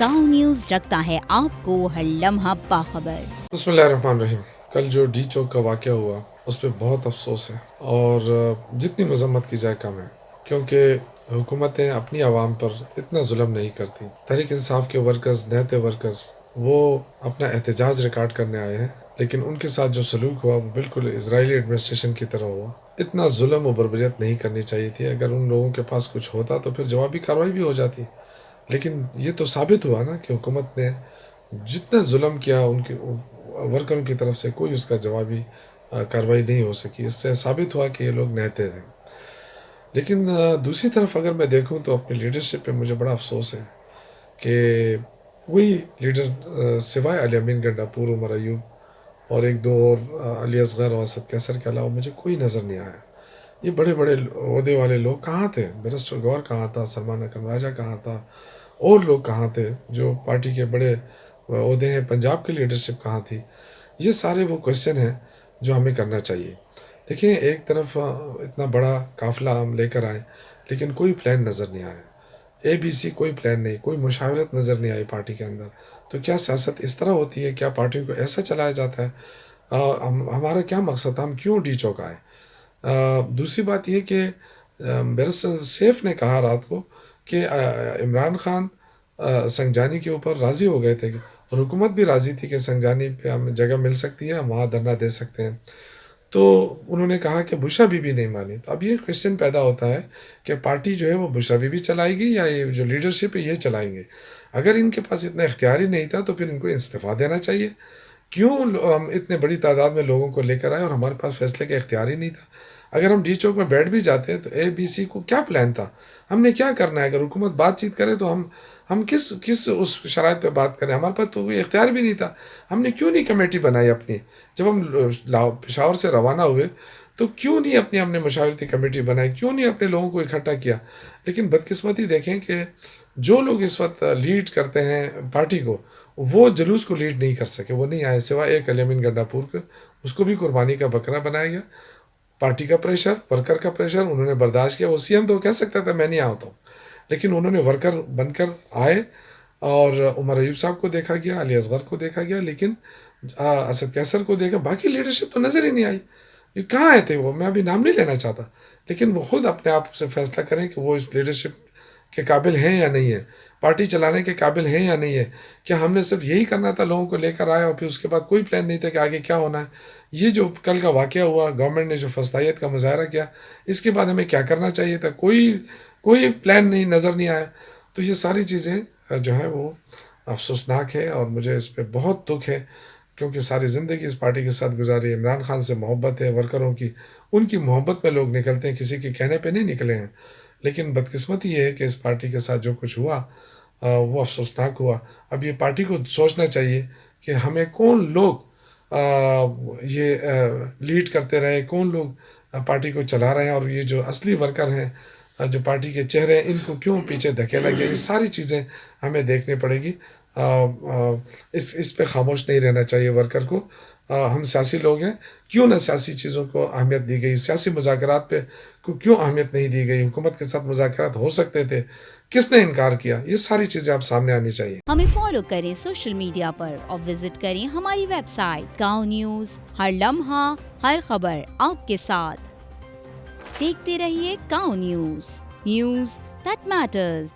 गांव न्यूज रखता है आपको हर लम्हा बाखबर। बिस्मिल्लाहिर्रहमानिर्रहीम। कल जो डी चौक का वाक़या हुआ उस पे बहुत अफसोस है और जितनी मजम्मत की जाए कम है, क्योंकि हुकूमतें अपनी आवाम पर इतना जुल्म नहीं करती। तहरीक इंसाफ के वर्कर्स, नहते वर्कर्स, वो अपना एहतजाज रिकॉर्ड करने आए हैं, लेकिन उनके साथ जो सलूक हुआ वो बिल्कुल इजरायली एडमिनिस्ट्रेशन की तरह हुआ। इतना जुल्म और बर्बरियत नहीं करनी चाहिए थी। अगर उन लोगों के पास कुछ होता तो फिर जवाबी कार्रवाई भी हो जाती, लेकिन ये तो साबित हुआ ना कि हुकूमत ने जितना जुल्म किया उनके वर्करों की तरफ से कोई उसका जवाबी कार्रवाई नहीं हो सकी। इससे साबित हुआ कि ये लोग नहते हैं। लेकिन दूसरी तरफ अगर मैं देखूं तो अपनी लीडरशिप पे मुझे बड़ा अफसोस है कि कोई लीडर सिवाय अली अमीन गंडापुर, उमर अयूब और एक दो और अली असगर और असद कैसर के अलावा मुझे कोई नज़र नहीं आया। ये बड़े बड़े ओहदे वाले लोग कहाँ थे? बैरिस्टर गौर कहाँ था? सलमान अकरम राजा कहाँ था? और लोग कहाँ थे जो पार्टी के बड़े ओहदे हैं? पंजाब की लीडरशिप कहाँ थी? ये सारे वो क्वेश्चन हैं जो हमें करना चाहिए। देखिए, एक तरफ इतना बड़ा काफ़िला हम लेकर आए, लेकिन कोई प्लान नज़र नहीं आया। ABC कोई प्लान नहीं, कोई मुशावरत नज़र नहीं आई पार्टी के अंदर। तो क्या सियासत इस तरह होती है? क्या पार्टियों को ऐसा चलाया जाता है? हमारा क्या मकसद था? हम क्यों डी चौक आए? दूसरी बात ये कि बैरिस्टर सैफ ने कहा रात को कि इमरान खान संगजानी के ऊपर राज़ी हो गए थे और हुकूमत भी राज़ी थी कि संगजानी पे हमें जगह मिल सकती है, हम वहाँ धरना दे सकते हैं। तो उन्होंने कहा कि बुशरा बीबी नहीं मानी। तो अब ये क्वेश्चन पैदा होता है कि पार्टी जो है वो बुशरा बीबी चलाएगी या ये जो लीडरशिप है ये चलाएंगे। अगर इनके पास इतना इख्तियार ही नहीं था तो फिर इनको इस्तीफ़ा देना चाहिए। क्यों हम इतने बड़ी तादाद में लोगों को लेकर आए और हमारे पास फैसले का इख्तियार ही नहीं था? अगर हम डी चौक में बैठ भी जाते तो ABC को क्या प्लान था? हमने क्या करना है? अगर हुकूमत बातचीत करे तो हम किस किस उस शराइत पे बात करें? हमारे पास तो कोई इख्तियार भी नहीं था। हमने क्यों नहीं कमेटी बनाई अपनी? जब हम पेशावर से रवाना हुए तो क्यों नहीं अपनी हमने मशावरती कमेटी बनाई? क्यों नहीं अपने लोगों को इकट्ठा किया? लेकिन बदकिस्मती देखें कि जो लोग इस वक्त लीड करते हैं पार्टी को, वो जुलूस को लीड नहीं कर सके। वो नहीं आए सिवाय एक अली अमीन गंडापुर के। उसको भी कुर्बानी का बकरा बनाया गया। पार्टी का प्रेशर, वर्कर का प्रेशर उन्होंने बर्दाश्त किया। वो CM तो कह सकता था मैं नहीं आता हूँ, लेकिन उन्होंने वर्कर बनकर आए और उमर अयूब साहब को देखा गया, अली असगर को देखा गया, लेकिन असद कैसर को देखा। बाकी लीडरशिप तो नज़र ही नहीं आई। ये कहाँ आए थे वो? मैं अभी नाम नहीं लेना चाहता, लेकिन वो खुद अपने आप से फैसला करें कि वो इस लीडरशिप के काबिल हैं या नहीं है, पार्टी चलाने के काबिल हैं या नहीं है। क्या हमने सिर्फ यही करना था, लोगों को लेकर आया और फिर उसके बाद कोई प्लान नहीं था कि आगे क्या होना है? ये जो कल का वाक़या हुआ, गवर्नमेंट ने जो फस्तायत का मुजाहरा किया, इसके बाद हमें क्या करना चाहिए था? कोई कोई प्लान नहीं, नज़र नहीं आया। तो ये सारी चीज़ें जो है वो अफसोसनाक है और मुझे इस पे बहुत दुख है, क्योंकि सारी ज़िंदगी इस पार्टी के साथ गुजारी। इमरान खान से मोहब्बत है वर्करों की, उनकी मोहब्बत में लोग निकलते हैं, किसी के कहने पे नहीं निकले हैं। लेकिन बदकिस्मती ये है कि इस पार्टी के साथ जो कुछ हुआ वो अफसोसनाक हुआ। अब ये पार्टी को सोचना चाहिए कि हमें कौन लोग ये लीड करते रहे, कौन लोग पार्टी को चला रहे हैं, और ये जो असली वर्कर हैं, जो पार्टी के चेहरे हैं, इनको क्यों पीछे धकेला गया। ये सारी चीज़ें हमें देखनी पड़ेगी। इस पे खामोश नहीं रहना चाहिए वर्कर को। हम सियासी लोग हैं, क्यों ना सियासी चीज़ों को अहमियत दी गई, सियासी मुज़ाकरात पे को क्यों अहमियत नहीं दी गई? हुकूमत के साथ मुज़ाकरात हो सकते थे, किसने इनकार किया? ये सारी चीज़ें अब सामने आनी चाहिए। हमें फॉलो करें सोशल मीडिया पर और विजिट करें हमारी वेबसाइट गांव न्यूज, हर लम्हा हर खबर आपके साथ। देखते रहिए गांव न्यूज, न्यूज दैट मैटर्स।